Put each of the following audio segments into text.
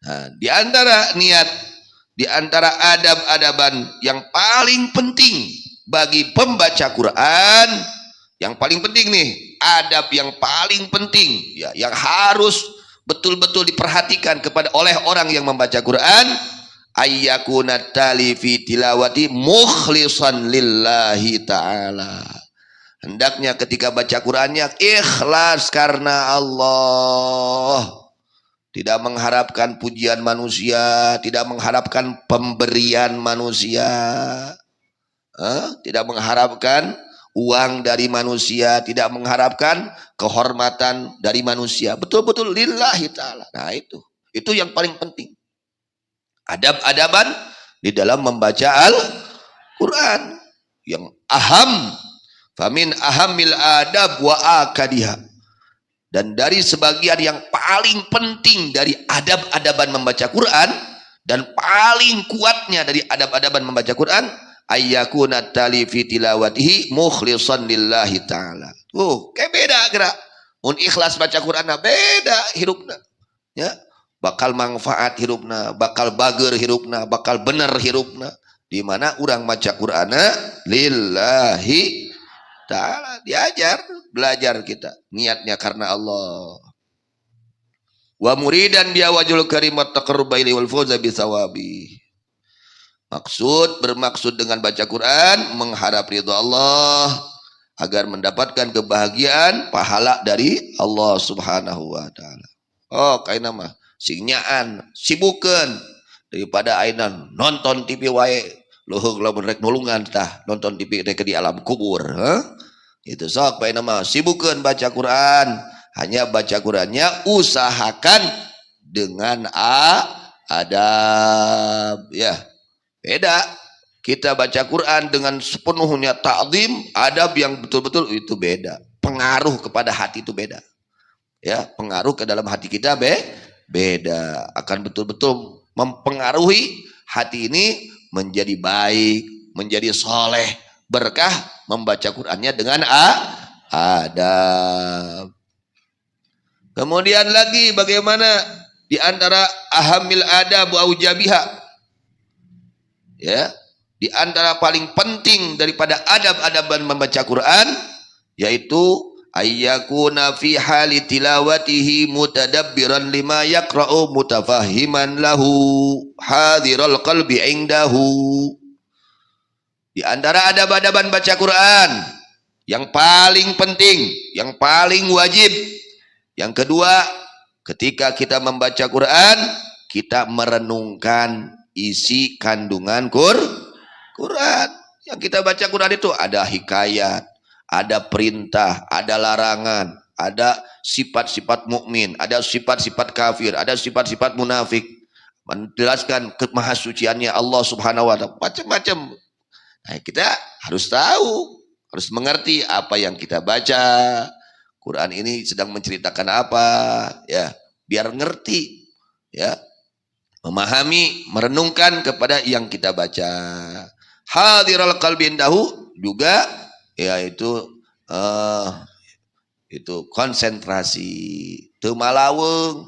Nah, di antara niat, di antara adab-adaban yang paling penting bagi pembaca Quran, yang paling penting nih, adab yang paling penting ya, yang harus betul-betul diperhatikan kepada oleh orang yang membaca Quran, ayyakuna tali fi tilawati mukhlishan lillahi ta'ala. Hendaknya ketika baca Qurannya ikhlas karena Allah. Tidak mengharapkan pujian manusia, tidak mengharapkan pemberian manusia, tidak mengharapkan uang dari manusia, tidak mengharapkan kehormatan dari manusia. Betul-betul lillahi ta'ala. Nah itu yang paling penting. Adab-adaban di dalam membaca Al-Quran. Yang aham, famin ahamil adab wa akadiha. Dan dari sebagian yang paling penting dari adab-adaban membaca Quran, dan paling kuatnya dari adab-adaban membaca Quran, ayyakuna tali fi tilawatihi mukhlishan lillahi ta'ala. Kayak beda gerak. Mun ikhlas baca Quran beda hirupna. Ya, bakal manfaat hirupna, bakal bager hirupna, bakal bener hirupna. Di mana orang baca Quran lillahi ta'ala, diajar, belajar kita niatnya karena Allah. Wa muridan biya wajul karimat taqarruba ilaihi wal fawza bisawabi. Bermaksud dengan baca Quran mengharap ridha Allah agar mendapatkan kebahagiaan pahala dari Allah Subhanahu wa taala. Kaina mah sinyaan sibukeun daripada aina nonton TV wae. Luhug lamun rek nulungan tah nonton TV rek di alam kubur, itu sok bae nama sibukeun baca Quran. Hanya baca Qurannya usahakan dengan adab ya. Beda kita baca Quran dengan sepenuhnya ta'zim, adab yang betul-betul itu beda. Pengaruh kepada hati itu beda. Ya, pengaruh ke dalam hati kita beda. Akan betul-betul mempengaruhi hati ini menjadi baik, menjadi soleh, berkah membaca Qurannya dengan adab. Kemudian lagi bagaimana di antara ahamil adab wa ujabiha, ya, di antara paling penting daripada adab-adaban membaca Quran yaitu ayyakuna fi hali tilawatihi mutadabbiran lima yaqra'u mutafahiman lahu hadiral qalbi indahu. Di antara adab-adaban baca Quran yang paling penting, yang paling wajib, yang kedua, ketika kita membaca Quran, kita merenungkan isi kandungan Quran. Yang kita baca Quran itu ada hikayat, ada perintah, ada larangan, ada sifat-sifat mukmin, ada sifat-sifat kafir, ada sifat-sifat munafik, menjelaskan kemahasuciannya Allah Subhanahu wa taala, macam-macam. Nah, kita harus tahu, harus mengerti apa yang kita baca. Quran ini sedang menceritakan apa, ya, biar ngerti, ya, memahami, merenungkan kepada yang kita baca. Hadiral qalbi indahu juga, ya, itu konsentrasi, teu malaweng,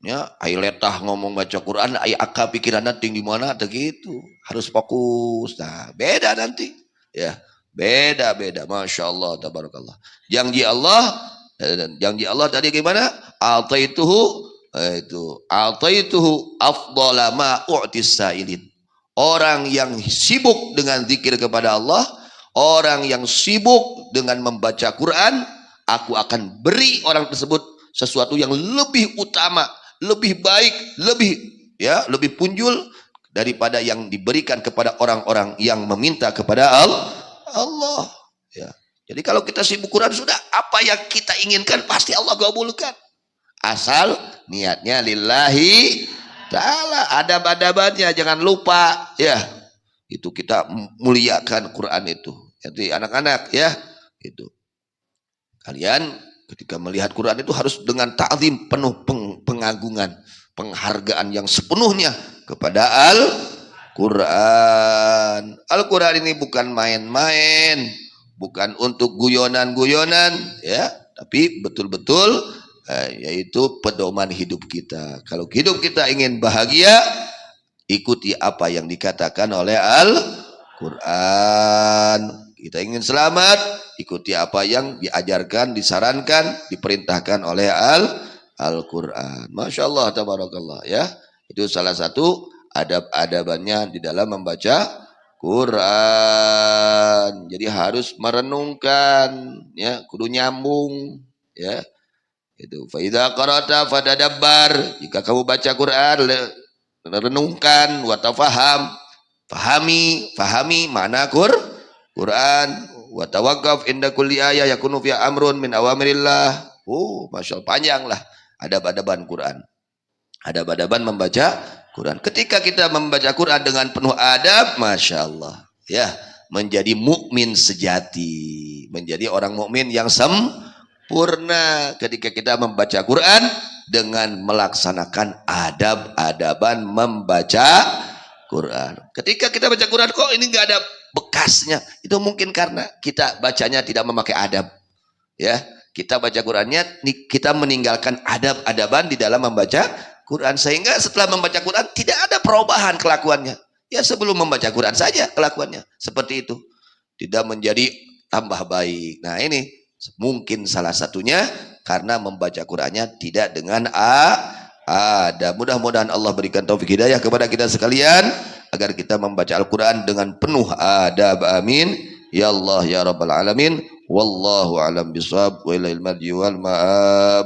ya, ai letah ngomong baca Quran, ai akal pikiranna tinggi mana, teu gitu, harus fokus. Nah, beda nanti, ya. Beda, masya Allah, tabarakallah. Janji Allah tadi gimana? Ataituhu afdhala ma u'tis sa'ilin. Orang yang sibuk dengan zikir kepada Allah, orang yang sibuk dengan membaca Quran, aku akan beri orang tersebut sesuatu yang lebih utama, lebih baik, lebih punjul daripada yang diberikan kepada orang-orang yang meminta kepada Allah, ya. Jadi kalau kita sibuk Quran, sudah apa yang kita inginkan pasti Allah kabulkan. Asal niatnya lillahi ta'ala, adab-adabannya jangan lupa, ya. Itu kita muliakan Quran itu. Jadi anak-anak, ya, itu. Kalian ketika melihat Quran itu harus dengan ta'zim, penuh pengagungan, penghargaan yang sepenuhnya kepada Al-Quran. Al-Quran ini bukan main-main, bukan untuk guyonan-guyonan, ya, tapi betul-betul Yaitu pedoman hidup kita. Kalau hidup kita ingin bahagia, ikuti apa yang dikatakan oleh Al-Quran. Kita ingin selamat, ikuti apa yang diajarkan, disarankan, diperintahkan oleh Al-Quran. Masya Allah, tabarakallah ya. Itu salah satu adab-adabannya di dalam membaca Quran. Jadi harus merenungkan, ya, kudu nyambung, ya. Itu fa idza qara'ta fadadabbar. Jika kamu baca Quran, renungkan, wa tafaham, fahami mana Quran, wa tawaqqaf inda kulli ayah yakunu fi amrun min awamirillah. Masya Allah, panjang lah adab-adaban Quran. Adab-adaban membaca Quran. Ketika kita membaca Quran dengan penuh adab, Masya Allah, ya, menjadi mukmin sejati, menjadi orang mukmin yang sempurna ketika kita membaca Quran dengan melaksanakan adab-adaban membaca Quran. Ketika kita baca Quran, kok ini nggak ada bekasnya? Itu mungkin karena kita bacanya tidak memakai adab, ya. Kita baca Qurannya, kita meninggalkan adab-adaban di dalam membaca Quran, sehingga setelah membaca Quran tidak ada perubahan kelakuannya. Ya, sebelum membaca Quran saja kelakuannya seperti itu, tidak menjadi tambah baik. Nah, ini mungkin salah satunya karena membaca Qurannya tidak dengan adab. Mudah-mudahan Allah berikan taufik hidayah kepada kita sekalian agar kita membaca Al-Quran dengan penuh adab. Amin ya Allah ya Rabbal Alamin. Wallahu a'lam bishawab wa ilal marji wal ma'ab.